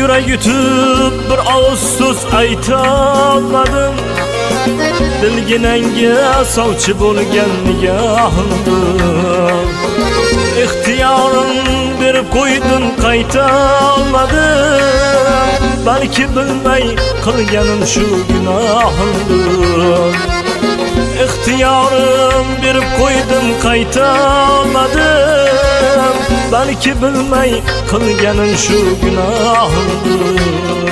Yürek yutib bir og'iz so'z aytolmadim. Dilginangga sovchi bo'lgan nigohimdir. İxtiyorim berib qo'ydim, qayta olmadim. Balki bilmay qilganim shu gunohimdir. İxtiyorim berib qo'ydim, qayta olmadim. Balki bilmay qilganim shu gunohimdir.